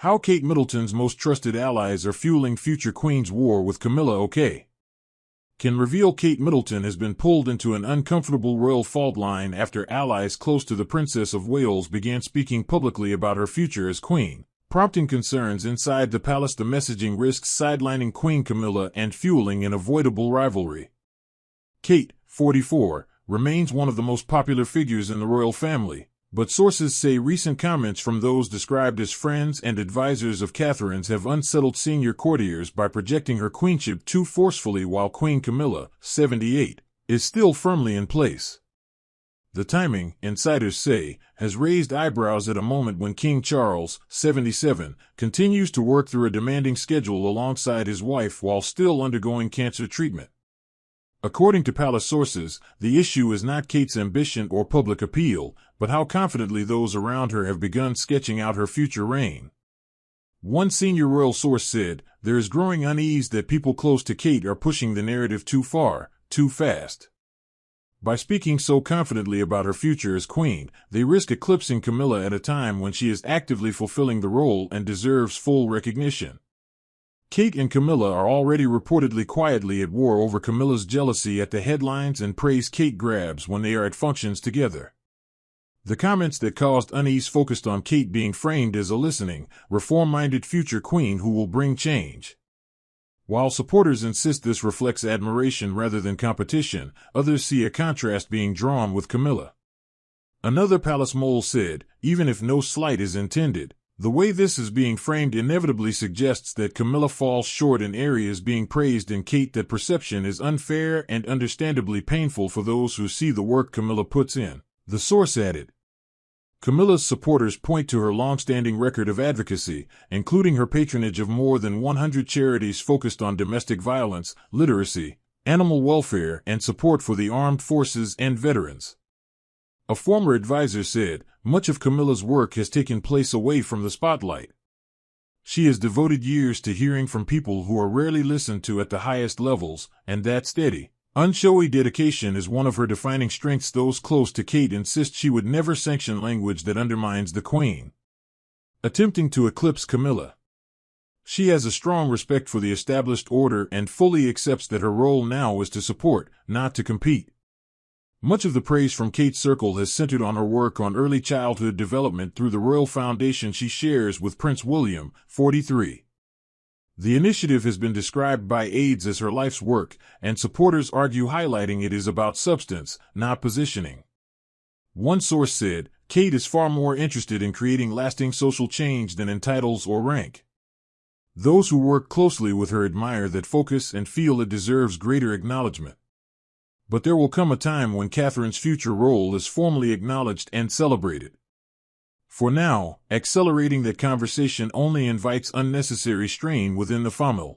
How Kate Middleton's most trusted allies are fueling future Queen's war with Camilla. OK. Can reveal Kate Middleton has been pulled into an uncomfortable royal fault line after allies close to the Princess of Wales began speaking publicly about her future as Queen, prompting concerns inside the palace. The messaging risks sidelining Queen Camilla and fueling an avoidable rivalry. Kate, 44, remains one of the most popular figures in the royal family, but sources say recent comments from those described as friends and advisors of Catherine's have unsettled senior courtiers by projecting her queenship too forcefully, while Queen Camilla, 78, is still firmly in place. The timing, insiders say, has raised eyebrows at a moment when King Charles, 77, continues to work through a demanding schedule alongside his wife while still undergoing cancer treatment. According to palace sources, the issue is not Kate's ambition or public appeal, but how confidently those around her have begun sketching out her future reign. One senior royal source said, "There is growing unease that people close to Kate are pushing the narrative too far, too fast. By speaking so confidently about her future as queen, they risk eclipsing Camilla at a time when she is actively fulfilling the role and deserves full recognition." Kate and Camilla are already reportedly quietly at war over Camilla's jealousy at the headlines and praise Kate grabs when they are at functions together. The comments that caused unease focused on Kate being framed as a listening, reform-minded future queen who will bring change. While supporters insist this reflects admiration rather than competition, others see a contrast being drawn with Camilla. Another palace mole said, "Even if no slight is intended, the way this is being framed inevitably suggests that Camilla falls short in areas being praised in Kate. That perception is unfair and understandably painful for those who see the work Camilla puts in," the source added. Camilla's supporters point to her long-standing record of advocacy, including her patronage of more than 100 charities focused on domestic violence, literacy, animal welfare, and support for the armed forces and veterans. A former advisor said, "Much of Camilla's work has taken place away from the spotlight. She has devoted years to hearing from people who are rarely listened to at the highest levels, and that steady, unshowy dedication is one of her defining strengths." Those close to Kate insist she would never sanction language that undermines the Queen, attempting to eclipse Camilla. She has a strong respect for the established order and fully accepts that her role now is to support, not to compete. Much of the praise from Kate's circle has centered on her work on early childhood development through the Royal Foundation she shares with Prince William, 43. The initiative has been described by aides as her life's work, and supporters argue highlighting it is about substance, not positioning. One source said, "Kate is far more interested in creating lasting social change than in titles or rank." Those who work closely with her admire that focus and feel it deserves greater acknowledgement. But there will come a time when Catherine's future role is formally acknowledged and celebrated. For now, accelerating that conversation only invites unnecessary strain within the family.